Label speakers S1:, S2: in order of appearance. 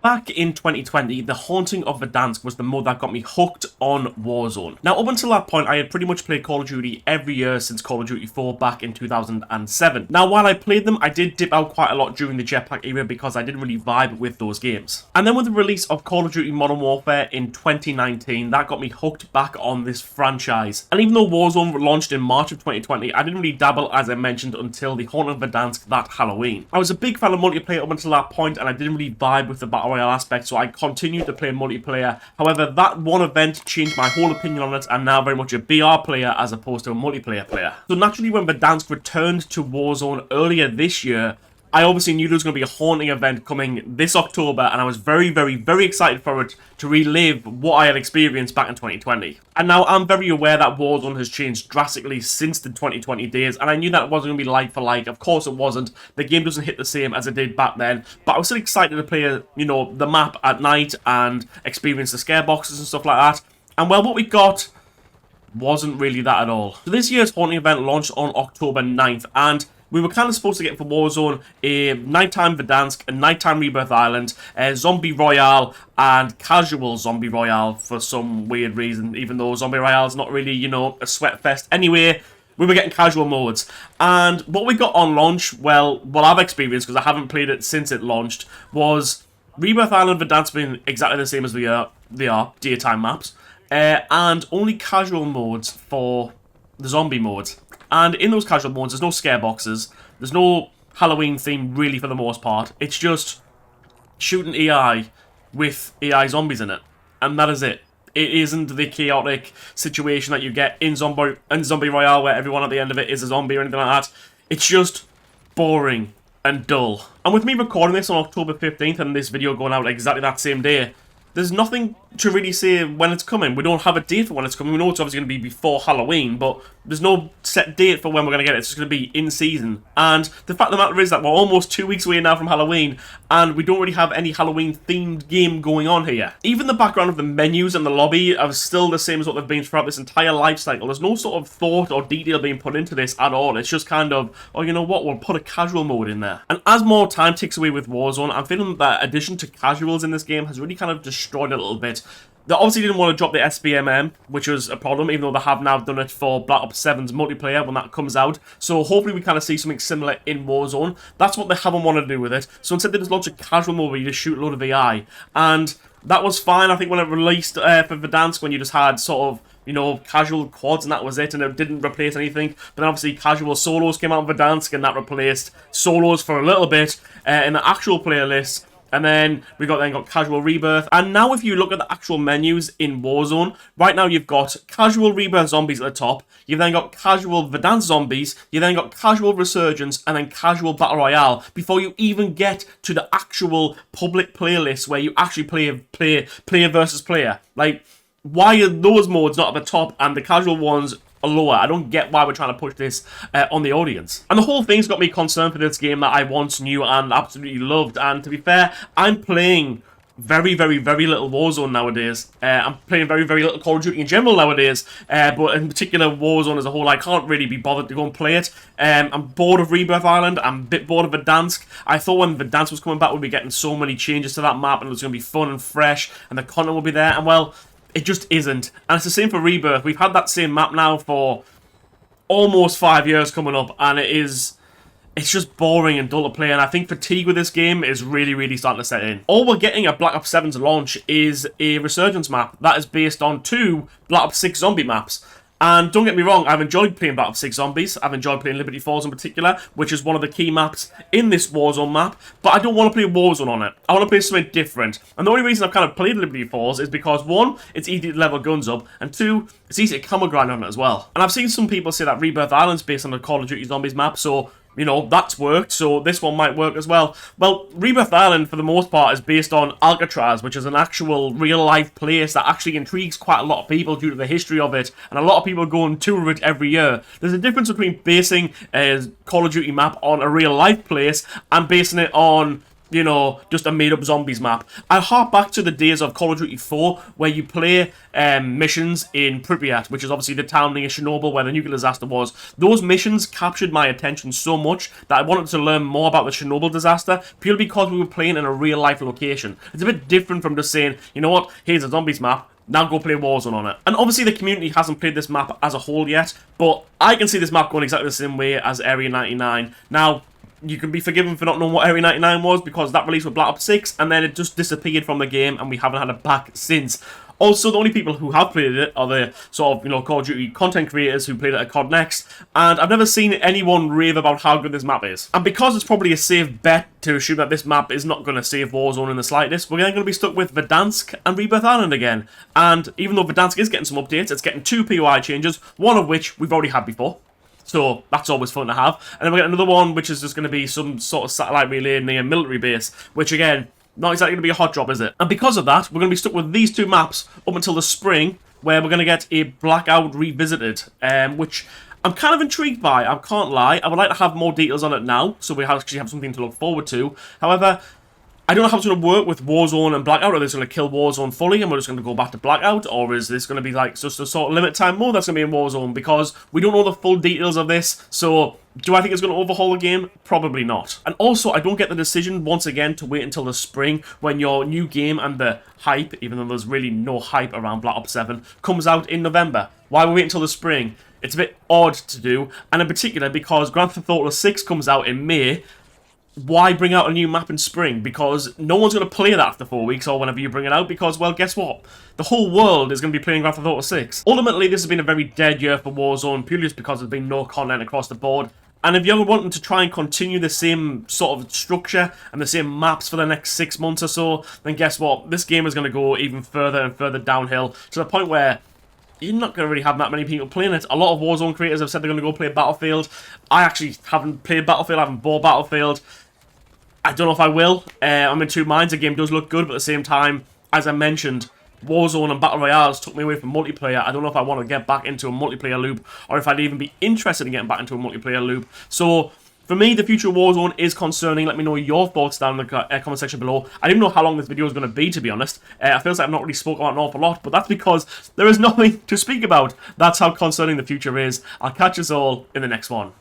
S1: Back in 2020, The Haunting of Verdansk was the mode that got me hooked on Warzone. Now, up until that point, I had pretty much played Call of Duty every year since Call of Duty 4 back in 2007. Now, while I played them, I did dip out quite a lot during the Jetpack era because I didn't really vibe with those games. And then with the release of Call of Duty Modern Warfare in 2019, that got me hooked back on this franchise. And even though Warzone launched in March of 2020, I didn't really dabble, as I mentioned, until The Haunting of Verdansk that Halloween. I was a big fan of multiplayer up until that point, and I didn't really vibe with the Battle Royale aspect, so I continued to play multiplayer. However, that one event changed my whole opinion on it, and now very much a BR player as opposed to a multiplayer player. So naturally, when Verdansk returned to Warzone earlier this year, I obviously knew there was going to be a haunting event coming this October, and I was very, very, very excited for it to relive what I had experienced back in 2020. And now I'm very aware that Warzone has changed drastically since the 2020 days, and I knew that it wasn't going to be like for like. Of course it wasn't. The game doesn't hit the same as it did back then, but I was still excited to play, the map at night and experience the scare boxes and stuff like that. And well, what we got wasn't really that at all. So this year's haunting event launched on October 9th, and we were kind of supposed to get for Warzone a nighttime Verdansk, a nighttime Rebirth Island, a Zombie Royale, and casual Zombie Royale for some weird reason, even though Zombie Royale is not really, a sweat fest. Anyway, we were getting casual modes. And what we got on launch, well, what I've experienced, because I haven't played it since it launched, was Rebirth Island Verdansk being exactly the same as they are daytime maps, and only casual modes for the zombie modes. And in those casual modes, there's no scare boxes. There's no Halloween theme, really, for the most part. It's just shooting AI with AI zombies in it. And that is it. It isn't the chaotic situation that you get in Zombie Royale, where everyone at the end of it is a zombie or anything like that. It's just boring and dull. And with me recording this on October 15th and this video going out exactly that same day, there's nothing to really say when it's coming. We don't have a date for when it's coming. We know it's obviously going to be before Halloween, but there's no set date for when we're going to get it. It's just going to be in season. And the fact of the matter is that we're almost 2 weeks away now from Halloween, and we don't really have any Halloween-themed game going on here. Even the background of the menus and the lobby are still the same as what they've been throughout this entire life cycle. There's no sort of thought or detail being put into this at all. It's just kind of, oh, you know what, we'll put a casual mode in there. And as more time ticks away with Warzone, I'm feeling that addition to casuals in this game has really kind of destroyed it a little bit. They obviously didn't want to drop the SBMM, which was a problem, even though they have now done it for Black Ops 7's multiplayer when that comes out. So hopefully we kind of see something similar in Warzone. That's what they haven't wanted to do with it. So instead they just launched a casual mode where you just shoot a load of AI. And that was fine, I think, when it released for Verdansk, when you just had sort of, casual quads and that was it, and it didn't replace anything. But then obviously casual solos came out in Verdansk, and that replaced solos for a little bit in the actual player list. And then we got casual Rebirth. And now if you look at the actual menus in Warzone, right now you've got casual Rebirth zombies at the top. You've then got casual Verdansk zombies. You've then got casual Resurgence, and then casual Battle Royale, before you even get to the actual public playlist where you actually play player versus player. Like, why are those modes not at the top and the casual ones lower? I don't get why we're trying to push this on the audience. And the whole thing's got me concerned for this game that I once knew and absolutely loved. And to be fair, I'm playing very, very, very little Warzone nowadays. I'm playing very, very little Call of Duty in general nowadays. But in particular, Warzone as a whole, I can't really be bothered to go and play it. I'm bored of Rebirth Island. I'm a bit bored of Verdansk. I thought when Verdansk was coming back, we'd be getting so many changes to that map, and it was going to be fun and fresh, and the content will be there. And well, it just isn't. And it's the same for Rebirth. We've had that same map now for almost 5 years coming up, and it's just boring and dull to play, and I think fatigue with this game is really, really starting to set in. All we're getting at Black Ops 7's launch is a Resurgence map that is based on 2 Black Ops 6 zombie maps. And don't get me wrong, I've enjoyed playing Black Ops 6 Zombies. I've enjoyed playing Liberty Falls in particular, which is one of the key maps in this Warzone map. But I don't want to play Warzone on it. I want to play something different. And the only reason I've kind of played Liberty Falls is because, 1, it's easy to level guns up, and 2, it's easy to camera grind on it as well. And I've seen some people say that Rebirth Island's based on the Call of Duty Zombies map, so that's worked, so this one might work as well. Well, Rebirth Island, for the most part, is based on Alcatraz, which is an actual real-life place that actually intrigues quite a lot of people due to the history of it, and a lot of people go and tour it every year. There's a difference between basing a Call of Duty map on a real-life place and basing it on you know, just a made-up zombies map. I hark back to the days of Call of Duty 4, where you play missions in Pripyat, which is obviously the town near Chernobyl where the nuclear disaster was. Those missions captured my attention so much that I wanted to learn more about the Chernobyl disaster, purely because we were playing in a real-life location. It's a bit different from just saying, you know what, here's a zombies map, now go play Warzone on it. And obviously the community hasn't played this map as a whole yet, but I can see this map going exactly the same way as Area 99. Now, you can be forgiven for not knowing what Area 99 was, because that released with Black Ops 6, and then it just disappeared from the game, and we haven't had it back since. Also, the only people who have played it are the sort of, you know, Call of Duty content creators who played it at COD Next, and I've never seen anyone rave about how good this map is. And because it's probably a safe bet to assume that this map is not going to save Warzone in the slightest, we're then going to be stuck with Verdansk and Rebirth Island again. And even though Verdansk is getting some updates, it's getting 2 POI changes, one of which we've already had before. So that's always fun to have. And then we get another one, which is just going to be some sort of satellite relay near a military base, which again, not exactly going to be a hot drop, is it? And because of that, we're going to be stuck with these 2 maps up until the spring, where we're going to get a Blackout Revisited, which I'm kind of intrigued by, I can't lie. I would like to have more details on it now, so we actually have something to look forward to. However, I don't know how it's going to work with Warzone and Blackout. Are they going to kill Warzone fully and we're just going to go back to Blackout? Or is this going to be like just a sort of limited time mode that's going to be in Warzone? Because we don't know the full details of this. So do I think it's going to overhaul the game? Probably not. And also, I don't get the decision once again to wait until the spring when your new game and the hype, even though there's really no hype around Black Ops 7, comes out in November. Why wait until the spring? It's a bit odd to do. And in particular, because Grand Theft Auto 6 comes out in May, why bring out a new map in spring? Because no one's going to play that after 4 weeks or whenever you bring it out, because, well, guess what? The whole world is going to be playing Grand Theft Auto 6. Ultimately, this has been a very dead year for Warzone, purely just because there's been no content across the board. And if you're wanting to try and continue the same sort of structure and the same maps for the next 6 months or so, then guess what? This game is going to go even further and further downhill, to the point where you're not going to really have that many people playing it. A lot of Warzone creators have said they're going to go play Battlefield. I actually haven't played Battlefield, I haven't bought Battlefield. I don't know if I will. I'm in 2 minds. The game does look good, but at the same time, as I mentioned, Warzone and Battle Royales took me away from multiplayer. I don't know if I want to get back into a multiplayer loop, or if I'd even be interested in getting back into a multiplayer loop. So, for me, the future of Warzone is concerning. Let me know your thoughts down in the comment section below. I don't even know how long this video is going to be, to be honest. I feel like I've not really spoken about an awful lot, but that's because there is nothing to speak about. That's how concerning the future is. I'll catch us all in the next one.